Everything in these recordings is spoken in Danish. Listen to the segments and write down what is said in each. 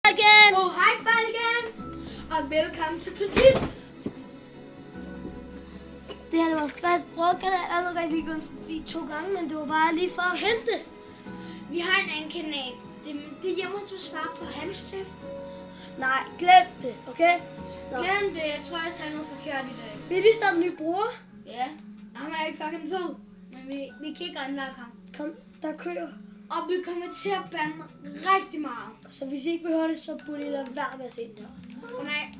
Falkens! Oh, hej Falkens! Og velkommen til Petit. Det her er vores første brugkanal. Jeg ved ikke lige gået forbi 2 gange, men det var bare lige for at hente. Vi har en anden kanal. Det er hjemme til at svare på hans tip. Nej, glem det, okay? Glem det, jeg tror, jeg sagde noget forkert i dag. Vi vil lige starte en ny bruger. Ja, han er ikke fucking fed. Men vi kan ikke anlage ham. Kom, der kører. Og vi kommer til at bande rigtig meget. Så hvis I ikke vil høre det, så burde I lade være med at se den her. Og nej,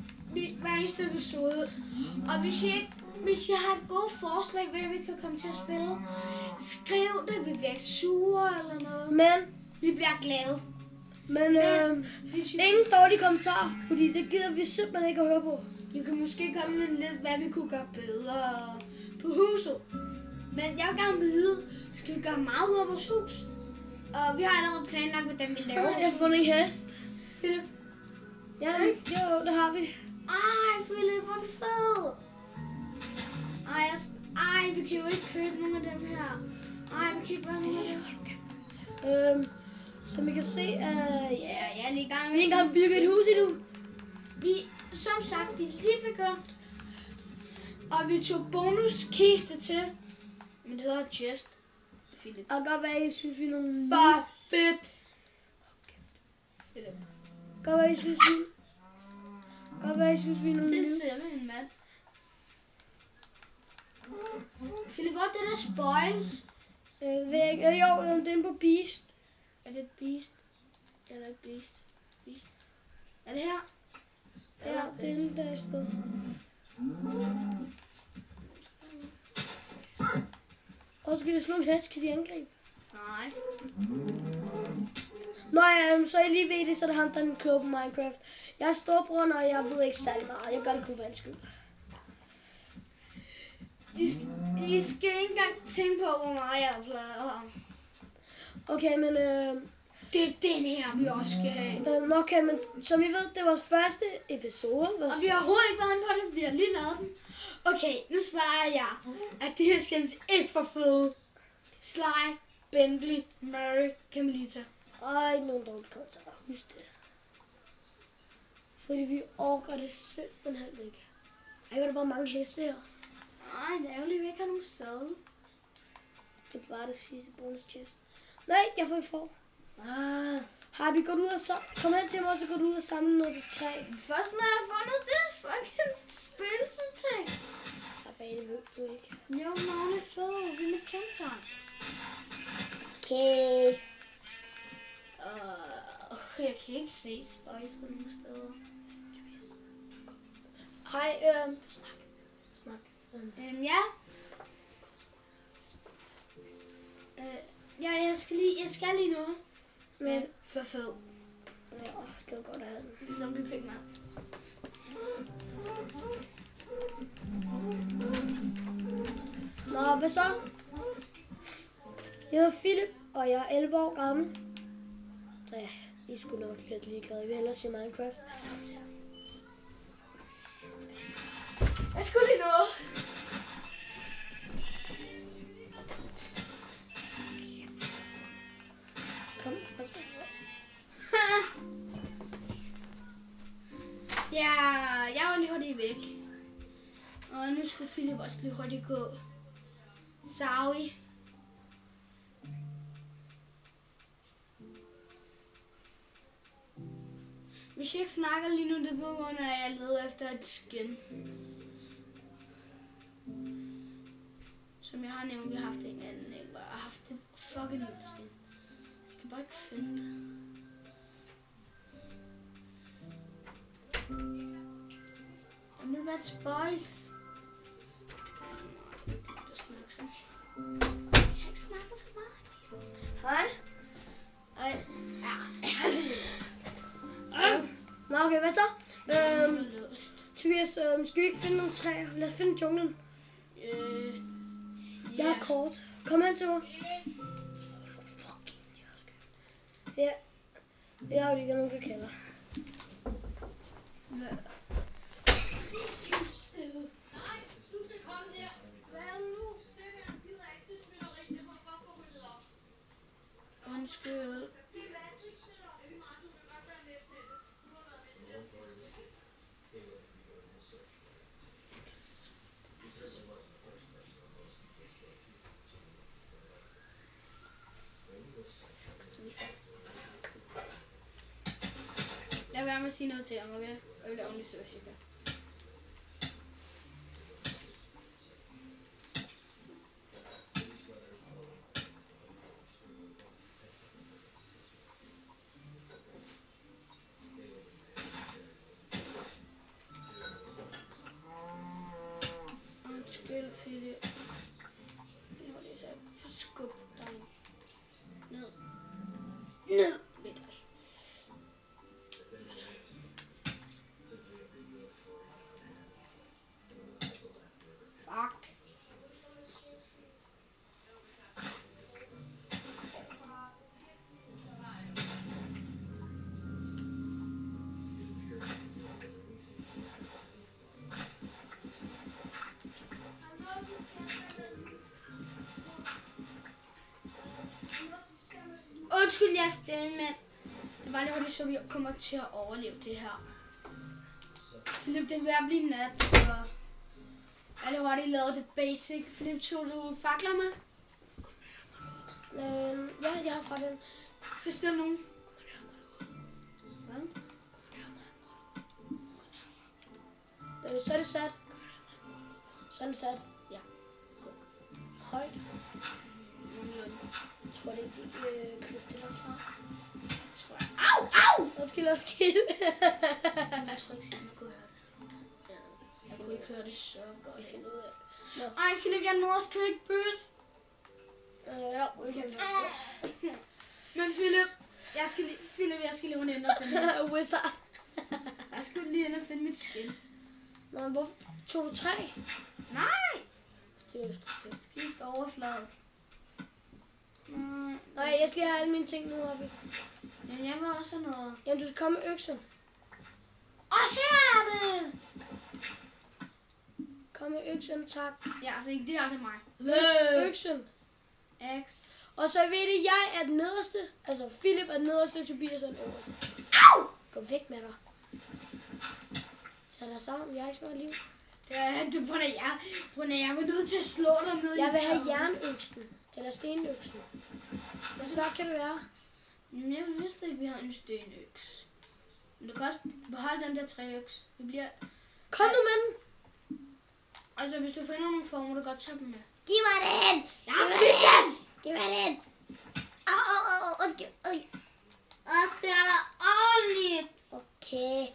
hver eneste episode. Og hvis I har et godt forslag, hvad vi kan komme til at spille, skriv det. Vi bliver ikke sure eller noget. Men Vi bliver glade. ingen dårlige kommentarer, fordi det gider vi simpelthen ikke at høre på. Vi kan måske komme med lidt, hvad vi kunne gøre bedre på huset. Men jeg vil gerne vide, skal vi gøre meget ud af vores hus? Og vi har allerede planlagt, hvordan vi laver Jeg har fundet en hest. Philip. Ja, jo, det har vi. Ej, Philip, hvor er du fed. Ej, vi kan jo ikke købe nogen af dem her. Ej, vi kan ikke være nogen af dem. Som I kan se, Ja, jeg er lige i gang vi med. ikke engang bygget et hus endnu. Som sagt, vi er lige begyndt. Og vi tog bonuskiste til. Men det hedder chest. Philip. Og godt være, I synes, vi er nogle... For fedt. Godt være, I synes, vi er nogle... Det er sådan, mand. Philip, hvor er det der spoils? Jo, den på Beast. Er det et beast? Eller et beast? Beast. Er det her? Ja, det er den der i sted. Og skal de slå en hest, kan de angribe? Nej. Nå ja, så I lige ved det, så er det ham, der er en klog på Minecraft. Jeg er storbror, og jeg ved ikke særlig meget. Jeg gør det kun for hans skyld. I skal ikke engang tænke på, hvor meget jeg har pladet ham. Okay, men... Det er den her, vi også skal have. Okay, men som I ved, det er vores første episode. Og vi har overhovedet ikke været inde på det, vi har lige lavet den. Okay, nu svarer jeg, at det her skal ikke for fede. Sly, Bentley, Murray, Camelita. Ej, nogle dårlige kommentarer. Husk det. Fordi vi orker det simpelthen ikke. Ej, var der bare mange heste her. Nej, det er jo lige, vi ikke har nogen sæde. Det er bare det sidste bonus chest. Nej, jeg får. Har vi gået ud og så... Kom hen til mig, og så går du ud og samle noget til træ. Først når jeg har fundet det fucking spøgelsesting. Og bag det ved du ikke. Jo, navn er fed. Det er mit kendetegn. Okay. Jeg kan ikke se spøjs på nogle steder. Hej, Snak. Ja. Ja, jeg skal lige noget. Men for fed. Ja, det var godt at have den. Zombie pigman. Nå, hvad så? Jeg hedder Philip, og jeg er 11 år gammel. Ja, I skulle nok lidt ligeglade. Jeg vil hellere se Minecraft. Jeg skulle lige noget. Kom, Ja, jeg var lige hurtigt væk. Og nu skulle Philip også lige hurtigt gå. Sorry. Hvis jeg ikke snakker lige nu, det er på grund af, at jeg leder efter et skin. Som jeg har nævnt, vi har haft en anden, ikke? Jeg har haft et fucking lille skin. Jeg kan bare ikke finde det. Der må være et spoils. Du snakker sådan. Jeg ikke snakker så meget. Hej. Ja. Nå, okay, hvad så? Tobias, skal vi ikke finde nogle træer? Lad os finde junglen. Jeg har kort. Kom hen til mig. Ja. Jeg har jo ikke nogen, der kender. Undskyld. Lad være med at sige noget til ham, okay? Jeg vil ordentligt søge cirka. Undskyld, Philip. Nu er det så skub dig ned. Ned med dig. Fuck. Undskyld, jeg er stille, men det var lidt hurtigt, så vi kommer til at overleve det her. Philip, det er ved at blive nat, så jeg har hurtigt lavet det basic. Philip, tog du fakler med? Ja, jeg har fakler. Så stille nogen. Hvad? Så er det sat. Så er det sat. Ja. Højt. Nogenlunde. Jeg tror, det gik klippe det derfra. Tror jeg. Au, au! Hvad skal der ske? Jeg tror ikke, at jeg kunne høre det. Ja, jeg kunne ikke høre det så godt. Jeg finder ud af det. Ej, Philip, jeg nåede sgu ikke bytte. Ja, det kan vi faktisk godt. Men Philip, jeg skal lige rundt ind og finde Wizard. Jeg skal lige ind og finde mit skin. Nå, men hvorfor tog du 3? Nej! Det er Skift overflade. Nej, jeg skal lige have alle mine ting nu oppe. Jamen, jeg vil også have noget. Jamen, du skal komme med øksen. Her er det! Kom med øksen, tak. Ja, altså ikke direkte mig. Øksen. X. Og så ved det, jeg er den nederste. Altså, Philip er den nederste, Tobias er den øverste. Au! Gå væk med dig. Tag dig sammen, jeg har ikke så meget liv. Det er på grund af jer. På grund af jeg var nødt til at slå dig ned. Jeg vil have jernøksen. Eller stenøksen. Hvor svært kan det være? Men jeg vidste ikke, at vi har en stenøks. Men du kan også beholde den der træøks. Det bliver... Kom nu med den. Altså, hvis du finder nogle former, må du godt tage dem med. Giv mig den. Jeg har smidt den! Giv mig den. Au. Og det er der ordentligt. Okay.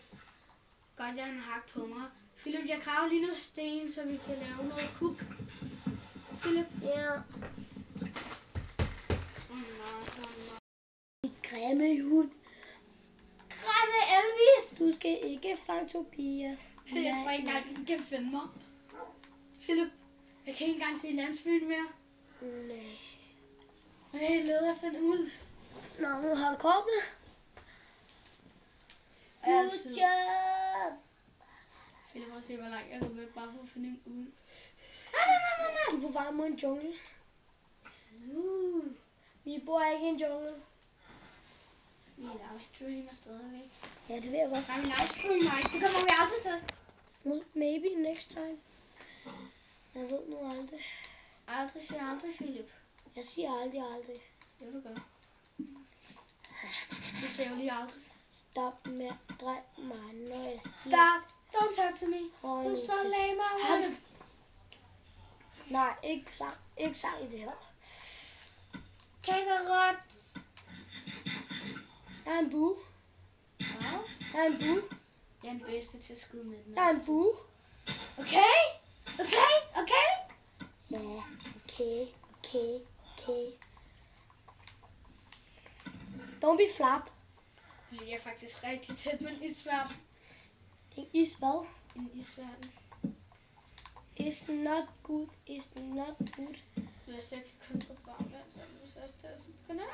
Godt, jeg har en hak på mig. Philip, jeg graver lige noget sten, så vi kan lave noget kuk. Philip? Ja. Grimme hund. Grimme Elvis! Du skal ikke fange Tobias. Jeg tror ikke engang, du kan finde mig. Philip, jeg kan ikke engang se landsbyen mere. Nej. Men jeg leder efter en ulv. Nå, nu har du kort med. Good job. Philip, prøv at se, hvor langt jeg går med bare for at finde en ulv. Du er på vej mod en jungle. Vi bor ikke i en jungle. Vi livestreamer stadigvæk. Ja, det ved jeg godt. Nej, vi livestreamer ikke. Det kommer vi aldrig til. Maybe next time. Jeg ved nu aldrig. Aldrig siger aldrig, Philip. Jeg siger aldrig. Det du gør. Vi ser jo lige aldrig. Stop med at dreje mig, når jeg siger... Start. Don't talk to me. Hold Du nu så kæft. lagde mig. Nej, ikke sang. Ikke sang i det her. Kakarot. Der er en bue. Hvad? Der er en bue. Jeg er den bedste til at skyde med den. Der er en bue. Okay? Ja, okay. Don't be flap. Jeg er faktisk rigtig tæt på en isværm. Det er is hvad? En isværm. It's not good. Hvis jeg kan komme på bagland, så hvis jeg er så begynder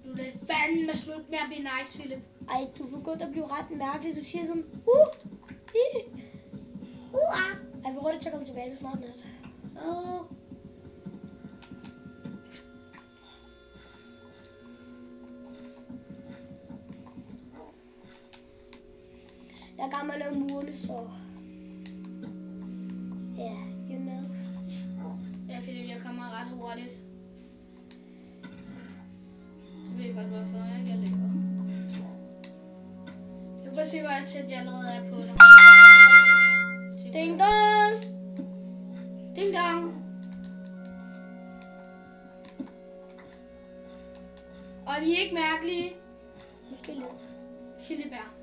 Nu er det fandme slut med at blive nice, Philip. Ej, du er begyndt at blive ret mærkelig. Du siger sådan, Ej, vi hurtigt til at komme tilbage, det er snart nat. Jeg er gammel af murene, så... Ja. hurtigt. Det ved jeg godt, hvorfor jeg løber. Jeg prøver at se, hvor jeg allerede er på dig. Ding dong! Ding dong! Og vi er ikke mærkelige. Måske lidt. Philip er.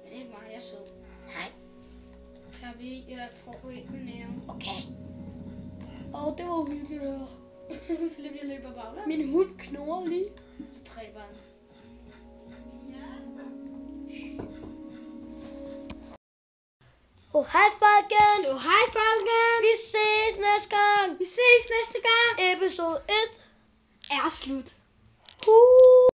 Men ikke mig, jeg er sød. Nej. Her vi eller får vi med næven. Okay. Og det var hyggeligt at høre. Philip, jeg løber baglæns. Min hund knurrer lige. Så dræber han. Hej folkens! Hej folkens! Vi ses næste gang! Vi ses næste gang! Episode 1 Er slut.